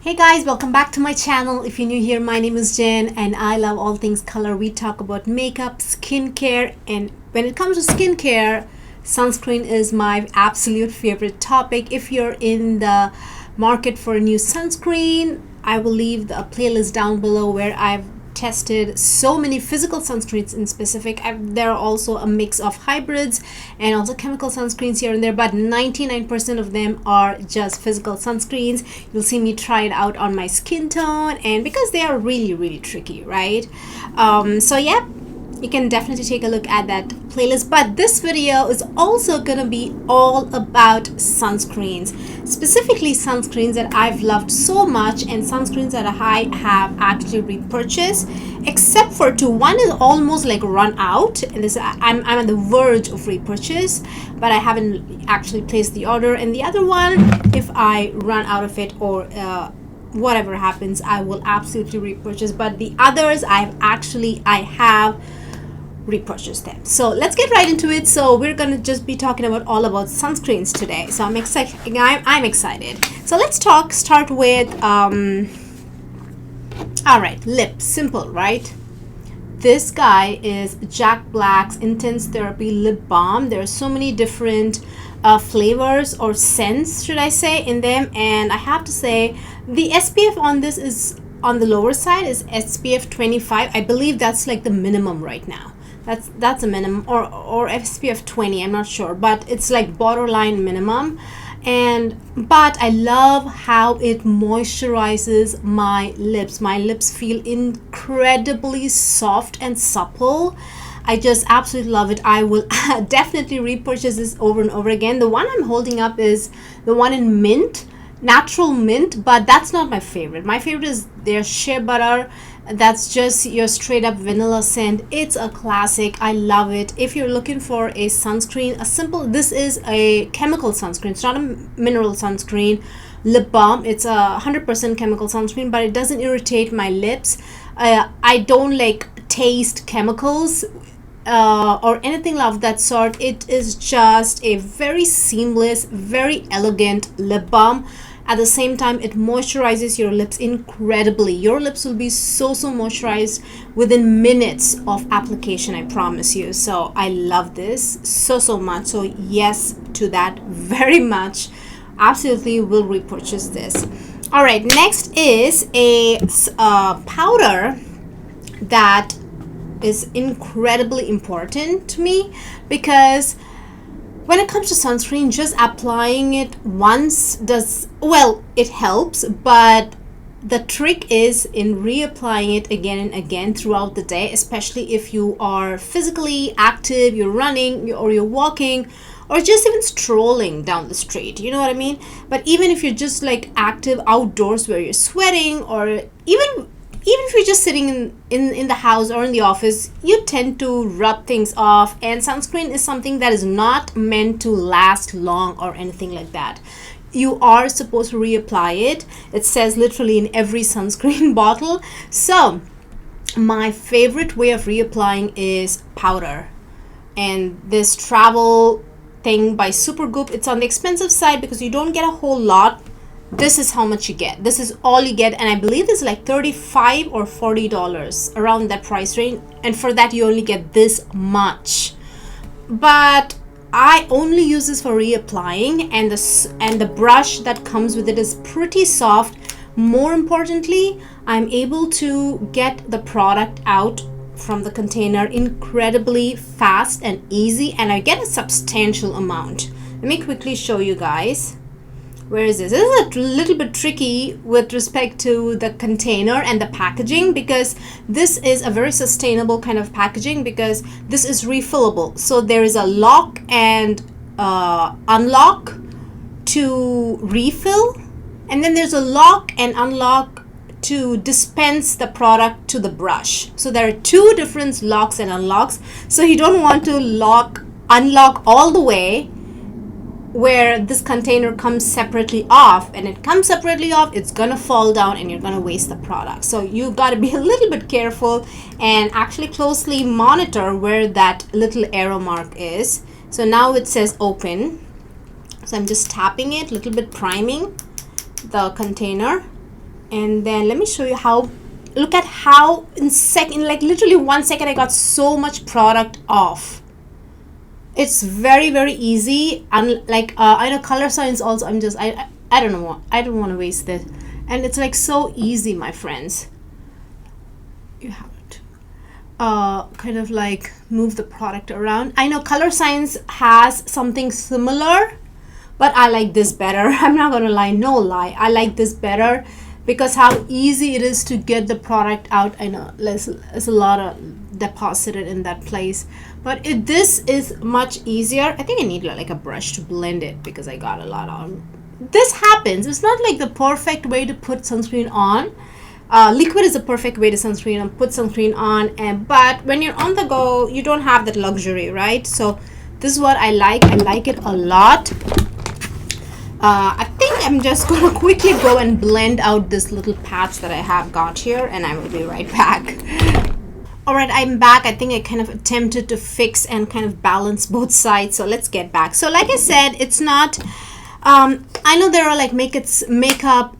Hey guys, welcome back to my channel. If you're new here, my name is Jen and I love all things color. We talk about makeup, skincare, and when it comes to skincare, sunscreen is my absolute favorite topic. If you're in the market for a new sunscreen, I will leave a playlist down below where I've tested so many physical sunscreens in specific. There are also a mix of hybrids and also chemical sunscreens here and there, but 99% of them are just physical sunscreens. You'll see me try it out on my skin tone, and because they are really tricky, right? So yeah, you can definitely take a look at that playlist, but this video is also gonna be all about sunscreens, specifically sunscreens that I've loved so much and sunscreens that I have actually repurchased, except for two. One is almost like run out, and this I'm on the verge of repurchase, but I haven't actually placed the order. And the other one, if I run out of it or whatever happens, I will absolutely repurchase. But the others I have repurchase them. So let's get right into it. So we're gonna just be talking about all about sunscreens today. So I'm excited. I'm excited. So let's start with all right, lip. Simple, right? This guy is Jack Black's Intense Therapy Lip Balm. There are so many different flavors or scents, should I say, in them, and I have to say the SPF on this is on the lower side, is SPF 25. I believe that's like the minimum right now. That's a minimum, or SPF 20, I'm not sure, but it's like borderline minimum. But I love how it moisturizes my lips. My lips feel incredibly soft and supple. I just absolutely love it. I will definitely repurchase this over and over again. The one I'm holding up is the one in mint, natural mint, but that's not my favorite. My favorite is their shea butter. That's just your straight up vanilla scent. It's a classic. I love it. If you're looking for a sunscreen, this is a chemical sunscreen. It's not a mineral sunscreen. Lip balm. It's a 100% chemical sunscreen, but it doesn't irritate my lips. I don't like taste chemicals or anything of that sort. It is just a very seamless, very elegant lip balm. At the same time, it moisturizes your lips incredibly. Your lips will be so moisturized within minutes of application, I promise you. So I love this so much. So yes to that very much. Absolutely will repurchase this. All right, next is a powder that is incredibly important to me, because when it comes to sunscreen, just applying it once it helps, but the trick is in reapplying it again and again throughout the day, especially if you are physically active, you're running or you're walking or just even strolling down the street, you know what I mean? But even if you're just like active outdoors where you're sweating, or even if you're just sitting in the house or in the office, you tend to rub things off, and sunscreen is something that is not meant to last long or anything like that. You are supposed to reapply it. It says literally in every sunscreen bottle. So my favorite way of reapplying is powder, and this travel thing by Supergoop. It's on the expensive side because you don't get a whole lot. This is how much you get. This is all you get, and I believe it's like $35 or $40 around that price range, and for that you only get this much. But I only use this for reapplying, and the brush that comes with it is pretty soft. More importantly, I'm able to get the product out from the container incredibly fast and easy, and I get a substantial amount. Let me quickly show you guys. Where is this? This is a little bit tricky with respect to the container and the packaging, because this is a very sustainable kind of packaging, because this is refillable. So there is a lock and unlock to refill, and then there's a lock and unlock to dispense the product to the brush. So there are two different locks and unlocks. So you don't want to unlock all the way where this container comes separately off, and it comes separately off, it's gonna fall down and you're gonna waste the product. So you got to be a little bit careful and actually closely monitor where that little arrow mark is. So now it says open, so I'm just tapping it, a little bit priming the container, And then let me show you how, look at how in like literally 1 second I got so much product off. It's very, very easy. And like I know Colorescience also, I don't know what, I don't want to waste it. And it's like so easy, my friends. You have to kind of like move the product around. I know Colorescience has something similar, but I like this better. I'm not gonna lie, no lie, I like this better because how easy it is to get the product out. I know there's a lot of deposited in that place, but this is much easier. I think I need like a brush to blend it because I got a lot on. This happens. It's not like the perfect way to put sunscreen on. Liquid is a perfect way to sunscreen and put sunscreen on, but when you're on the go, you don't have that luxury, right? So this is what I like. I like it a lot. I think I'm just gonna quickly go and blend out this little patch that I have got here, and I will be right back. Alright, I'm back. I think I kind of attempted to fix and kind of balance both sides, so let's get back. So like I said, it's not I know there are like makeup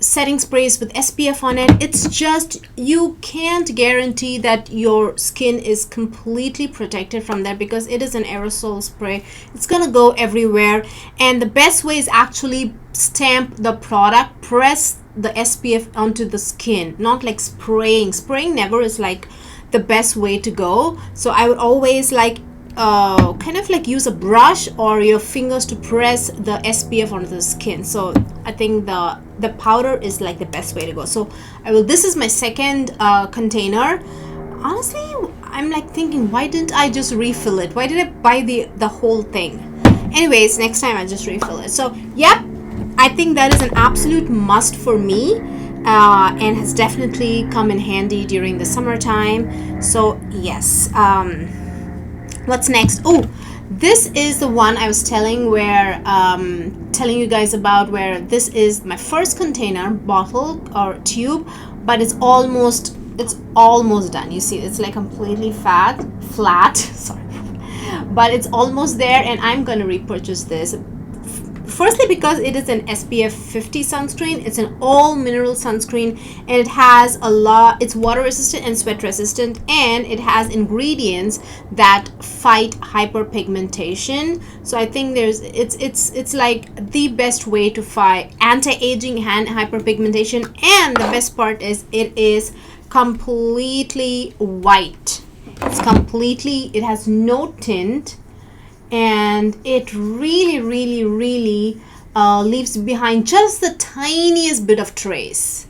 setting sprays with SPF on it. It's just you can't guarantee that your skin is completely protected from that because it is an aerosol spray. It's gonna go everywhere, and the best way is actually stamp the product, press the SPF onto the skin, not like spraying never is like the best way to go. So I would always like kind of like use a brush or your fingers to press the SPF onto the skin. So I think the powder is like the best way to go. So this is my second container. Honestly, I'm like thinking, why didn't I just refill it? Why did I buy the whole thing? Anyways, next time I just refill it. So yep, I think that is an absolute must for me, and has definitely come in handy during the summertime. So yes, what's next? Oh, this is the one I was telling you guys about, where this is my first container, bottle or tube, but it's almost done. You see, it's like completely flat sorry, but it's almost there, and I'm gonna repurchase this. Firstly, because it is an SPF 50 sunscreen. It's an all mineral sunscreen, and it has it's water resistant and sweat resistant, and it has ingredients that fight hyperpigmentation. So I think it's like the best way to fight anti-aging and hyperpigmentation. And the best part is it is completely white. It has no tint, and it really leaves behind just the tiniest bit of trace.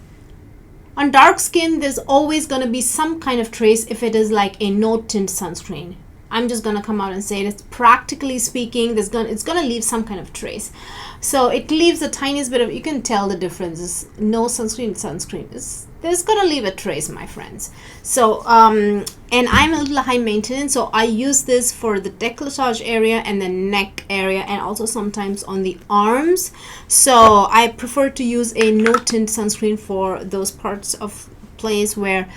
On dark skin, there's always going to be some kind of trace if it is like a no tint sunscreen. I'm just going to come out and say it. Practically speaking, it's going to leave some kind of trace. So it leaves the tiniest bit of, you can tell the difference. Is no sunscreen. There's going to leave a trace, my friends. So and I'm a little high maintenance, so I use this for the décolletage area and the neck area, and also sometimes on the arms. So I prefer to use a no tint sunscreen for those parts of place where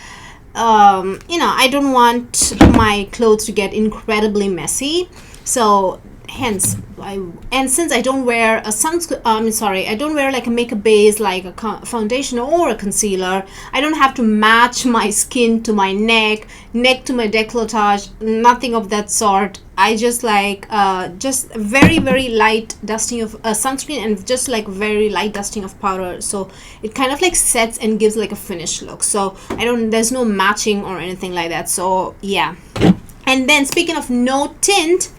I don't want my clothes to get incredibly messy. So hence, since I don't wear a I don't wear like a makeup base like a foundation or a concealer, I don't have to match my skin to my neck to my décolletage, nothing of that sort. I just like just very light dusting of sunscreen, and just like very light dusting of powder, so it kind of like sets and gives like a finished look. So there's no matching or anything like that. So yeah. And then speaking of no tint,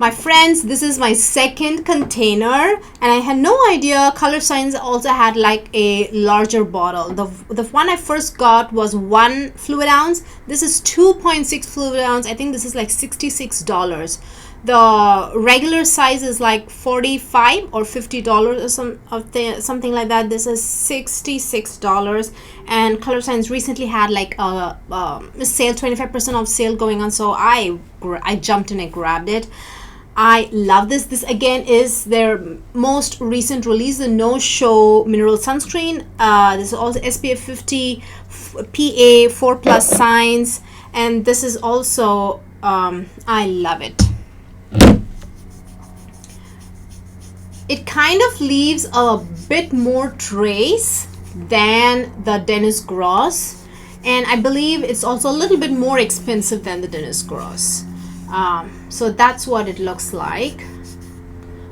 my friends, this is my second container, and I had no idea Colorescience also had like a larger bottle. The one I first got was 1 fluid ounce. This is 2.6 fluid ounce. I think this is like $66. The regular size is like $45 or $50 or something like that. This is $66, and Colorescience recently had like a sale, 25% off sale going on. So I jumped in and grabbed it. I love this. This again is their most recent release, the No Show Mineral Sunscreen. This is also SPF 50, PA 4+ signs, and this is also I love it. it kind of leaves a bit more trace than the Dennis Gross, and I believe it's also a little bit more expensive than the Dennis Gross. So that's what it looks like.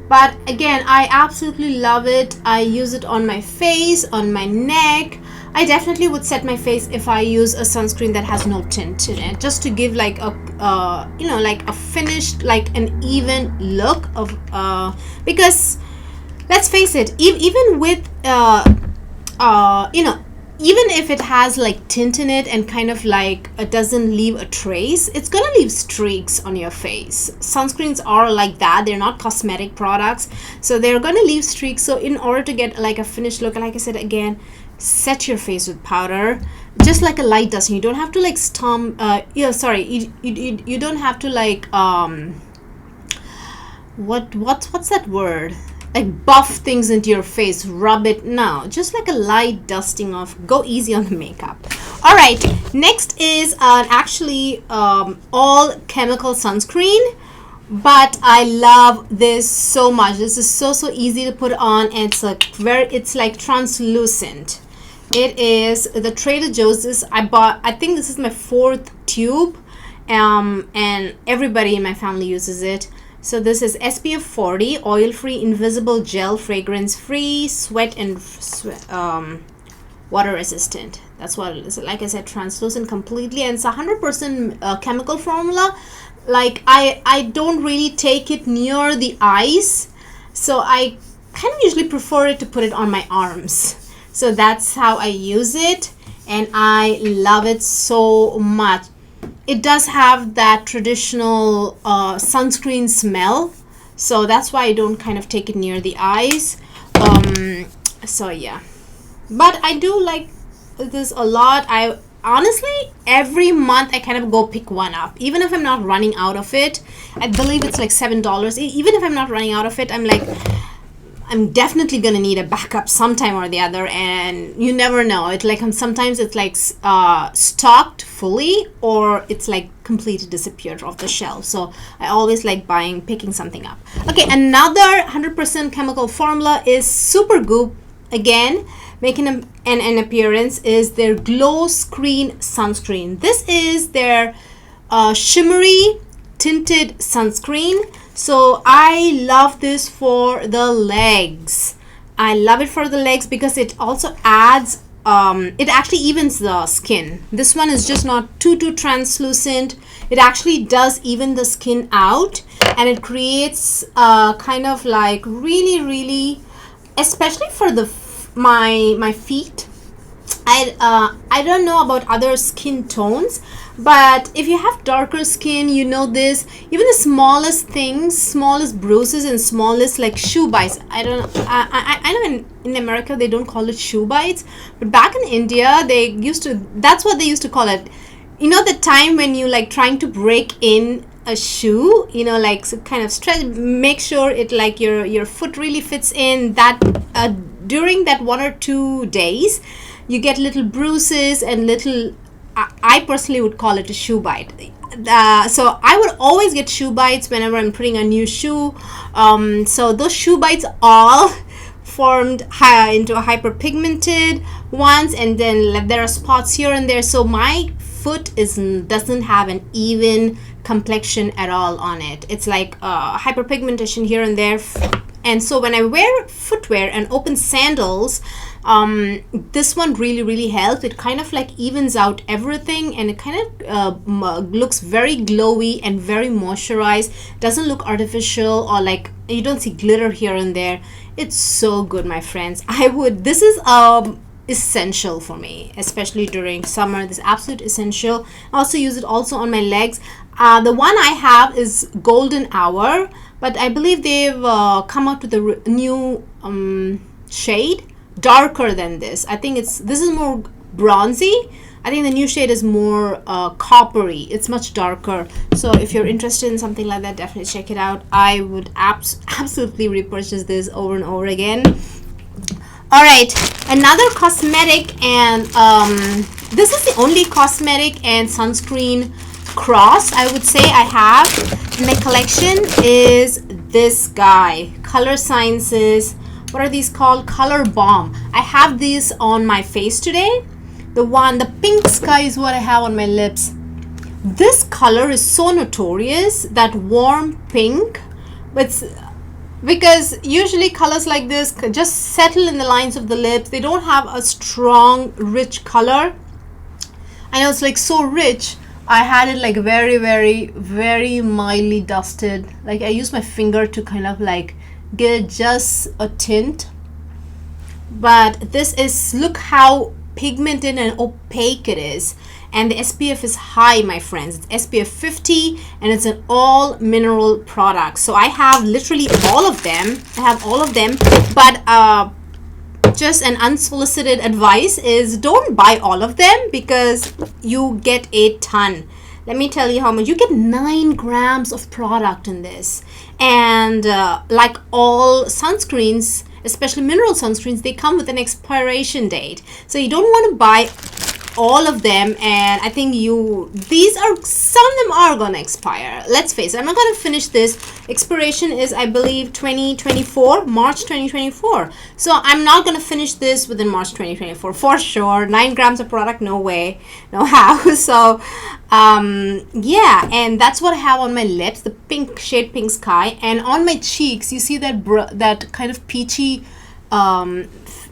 But again, I absolutely love it. I use it on my face, on my neck. I definitely would set my face if I use a sunscreen that has no tint in it, just to give like a like a finished, like an even look of because let's face it, even with even if it has like tint in it and kind of like it doesn't leave a trace, it's gonna leave streaks on your face. Sunscreens are like that. They're not cosmetic products, so they're gonna leave streaks. So in order to get like a finished look, like I said again, set your face with powder, just like a light dusting. You don't have to like you don't have to like what's that word, like buff things into your face, rub it. No, just like a light dusting off. Go easy on the makeup. All right, next is actually all chemical sunscreen, but I love this so much. This is so easy to put on, and it's like translucent. It is the Trader Joe's. I think this is my 4th tube, and everybody in my family uses it. So this is SPF 40, oil-free, invisible gel, fragrance-free, sweat and water resistant. That's what it is. Like I said, translucent completely, and it's 100% chemical formula. Like I don't really take it near the eyes, so I kind of usually prefer it to put it on my arms. So that's how I use it, and I love it so much. It does have that traditional sunscreen smell, so that's why I don't kind of take it near the eyes. So yeah, but I do like this a lot. I honestly, every month I kind of go pick one up, even if I'm not running out of it. I believe it's like $7. Even if I'm not running out of it, I'm like, I'm definitely gonna need a backup sometime or the other, and you never know. It like sometimes it's like stocked fully, or it's like completely disappeared off the shelf. So I always like picking something up. Okay, another 100% chemical formula is Supergoop. Again, making an appearance is their Glowscreen sunscreen. This is their shimmery tinted sunscreen. So I love this for the legs. I love it for the legs because it also adds it actually evens the skin. This one is just not too translucent. It actually does even the skin out, and it creates kind of like really, especially for my feet. I don't know about other skin tones, but if you have darker skin, you know this. Even the smallest things, smallest bruises and smallest like shoe bites. I don't know. I know in America they don't call it shoe bites, but back in India they used to. That's what they used to call it. You know, the time when you like trying to break in a shoe, you know, like so kind of stretch, make sure it like your foot really fits in. That during that 1 or 2 days, you get little bruises and little, I personally would call it a shoe bite. So I would always get shoe bites whenever I'm putting a new shoe. So those shoe bites all formed into a hyperpigmented ones, and then there are spots here and there. So my foot doesn't have an even complexion at all on it. It's like hyperpigmentation here and there. And so when I wear footwear and open sandals, this one really helps. It kind of like evens out everything, and it kind of looks very glowy and very moisturized. Doesn't look artificial, or like you don't see glitter here and there. It's so good, my friends. This is essential for me, especially during summer. This is absolute essential. I also use it also on my legs. The one I have is Golden Hour, but I believe they've come out with a new shade, darker than this. I think this is more bronzy. I think the new shade is more coppery. It's much darker. So if you're interested in something like that, definitely check it out. I would absolutely repurchase this over and over again. All right, another cosmetic, and this is the only cosmetic and sunscreen cross I would say I have in my collection, is this guy, Coloresciences, what are these called? Color Balm. I have these on my face today. The pink sky is what I have on my lips. This color is so notorious, that warm pink, but because usually colors like this just settle in the lines of the lips. They don't have a strong, rich color. I know it's like so rich. I had it like very, very, very mildly dusted. Like I used my finger to kind of like get just a tint. But this is, look how pigmented and opaque it is. And the SPF is high, my friends. It's SPF 50 and it's an all mineral product. So I have literally all of them. But just an unsolicited advice is don't buy all of them because you get a ton. Let me tell you how much. You get 9 grams of product in this. And like all sunscreens, especially mineral sunscreens, they come with an expiration date. So you don't want to buy all of them, and I think some of them are gonna expire. Let's face it, I'm not gonna finish this. Expiration is, I believe, 2024, March 2024. So I'm not gonna finish this within March 2024 for sure. 9 grams of product, no way, no how. So yeah, and that's what I have on my lips, the pink shade Pink Sky, and on my cheeks you see that kind of peachy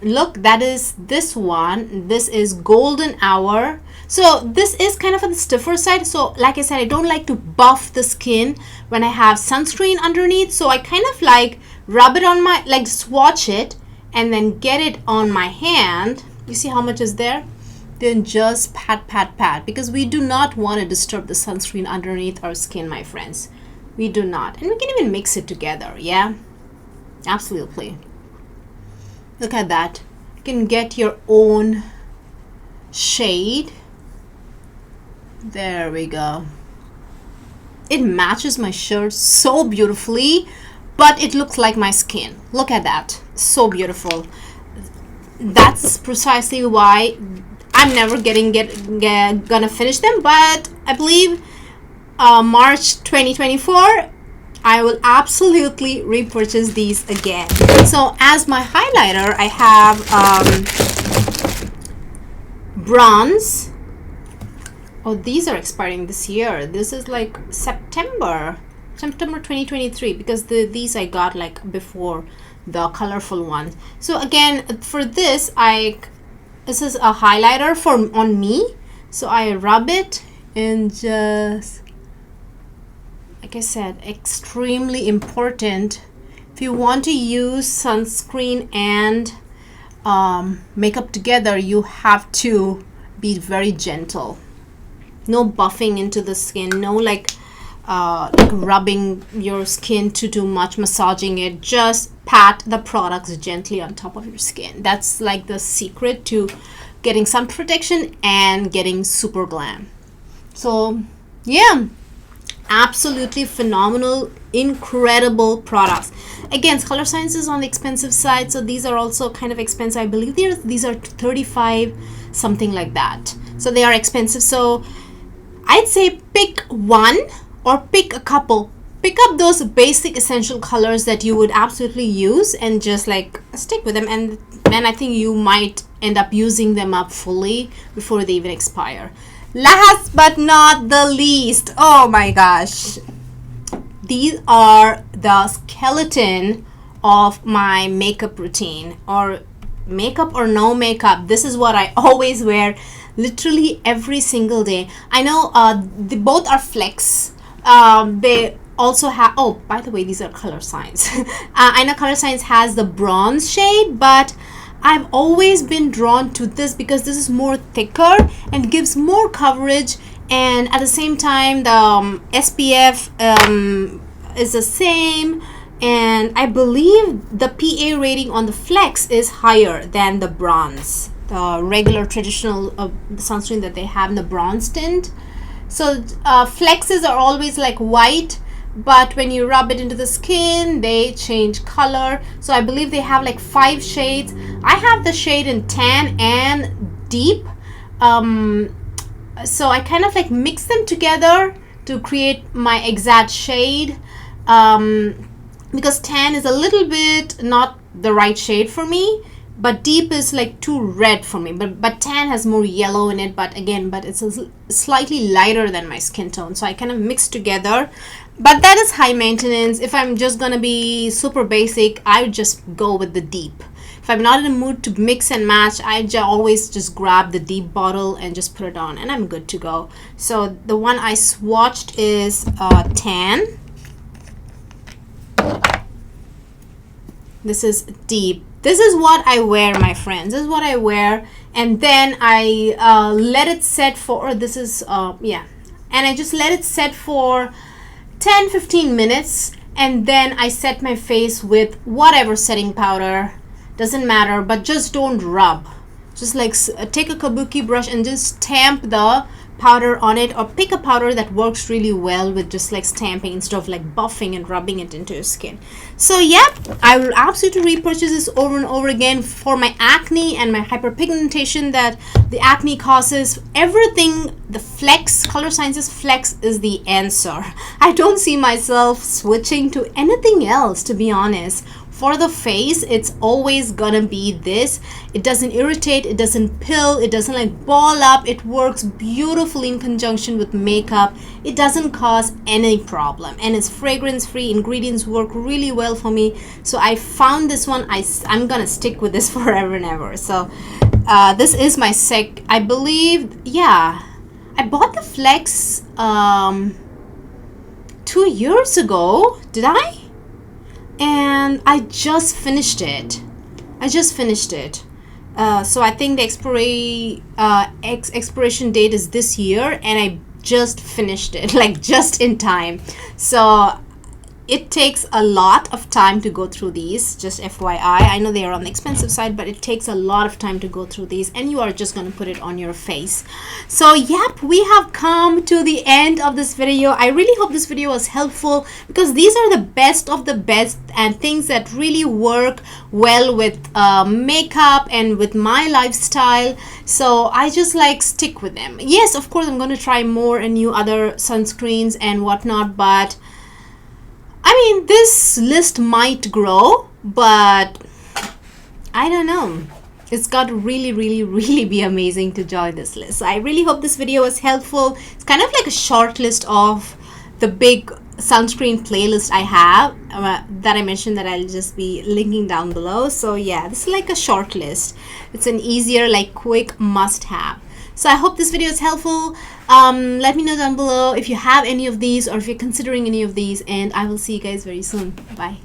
look. That is this one. This is Golden Hour. So this is kind of on the stiffer side. So like I said, I don't like to buff the skin when I have sunscreen underneath. So I kind of like rub it on my, like swatch it and then get it on my hand. You see how much is there? Then just pat, pat, pat, because we do not want to disturb the sunscreen underneath our skin, my friends. We do not. And we can even mix it together. Yeah, absolutely. Look at that. You can get your own shade. There we go. It matches my shirt so beautifully, but it looks like my skin. Look at that. So beautiful. That's precisely why I'm never gonna finish them, but I believe March 2024 I will absolutely repurchase these again. So as my highlighter, I have Bruns. Oh, these are expiring this year. This is like September 2023, because these I got like before the colorful one. So again, for this is a highlighter on me. So I rub it and just, like I said, extremely important. If you want to use sunscreen and makeup together, you have to be very gentle. No buffing into the skin, no like rubbing your skin too much, massaging it. Just pat the products gently on top of your skin. That's like the secret to getting sun protection and getting super glam. So yeah, absolutely phenomenal, incredible products. Again, Colorescience is on the expensive side, so these are also kind of expensive. I believe these are 35, something like that. So they are expensive. So I'd say pick one or pick a couple. Pick up those basic essential colors that you would absolutely use and just like stick with them, and then I think you might end up using them up fully before they even expire. Last but not the least, oh my gosh, these are the skeleton of my makeup routine, or makeup or no makeup. This is what I always wear literally every single day. I know they both are Flex. They also have, oh, by the way, these are Colorescience. I know Colorescience has the bronze shade, but I've always been drawn to this because this is more thicker and gives more coverage, and at the same time the SPF is the same, and I believe the PA rating on the Flex is higher than the bronze, the regular traditional sunscreen that they have in the bronze tint. So Flexes are always like white, but when you rub it into the skin they change color. So I believe they have like 5 shades. I have the shade in tan and deep, so I kind of like mix them together to create my exact shade. because tan is a little bit not the right shade for me, but deep is like too red for me. But tan has more yellow in it, but it's slightly lighter than my skin tone, so I kind of mix together. But that is high maintenance. If I'm just gonna be super basic, I would just go with the deep. If I'm not in a mood to mix and match, I always just grab the deep bottle and just put it on, and I'm good to go. So the one I swatched is tan. This is deep. This is what I wear, my friends. This is what I wear, and then I let it set for, this is yeah, and I just let it set for 10-15 minutes, and then I set my face with whatever setting powder, doesn't matter, but just don't rub. Just like take a kabuki brush and just stamp the powder on it, or pick a powder that works really well with just like stamping instead of like buffing and rubbing it into your skin. So yep, I will absolutely repurchase this over and over again for my acne and my hyperpigmentation that the acne causes. Everything, the Flex, Colorescience's Flex is the answer. I don't see myself switching to anything else, to be honest. For the face, it's always gonna be this. It doesn't irritate, it doesn't pill, it doesn't like ball up. It works beautifully in conjunction with makeup. It doesn't cause any problem, and it's fragrance free. Ingredients work really well for me, so I found this one. I'm gonna stick with this forever and ever. So this is my I believe, yeah, I bought the Flex 2 years ago. Did I? And I just finished it. So I think the expiration date is this year, and I just finished it, like just in time. So it takes a lot of time to go through these, just FYI. I know they are on the expensive side, but it takes a lot of time to go through these, and you are just going to put it on your face. So yep, we have come to the end of this video. I really hope this video was helpful, because these are the best of the best and things that really work well with makeup and with my lifestyle. So I just like stick with them. Yes, of course I'm going to try more and new other sunscreens and whatnot, but I mean, this list might grow, but I don't know. It's got to really be amazing to join this list. So I really hope this video was helpful. It's kind of like a short list of the big sunscreen playlist I have that I mentioned that I'll just be linking down below. So yeah, this is like a short list. It's an easier, like quick must have. So I hope this video is helpful. Let me know down below if you have any of these or if you're considering any of these, and I will see you guys very soon. Bye.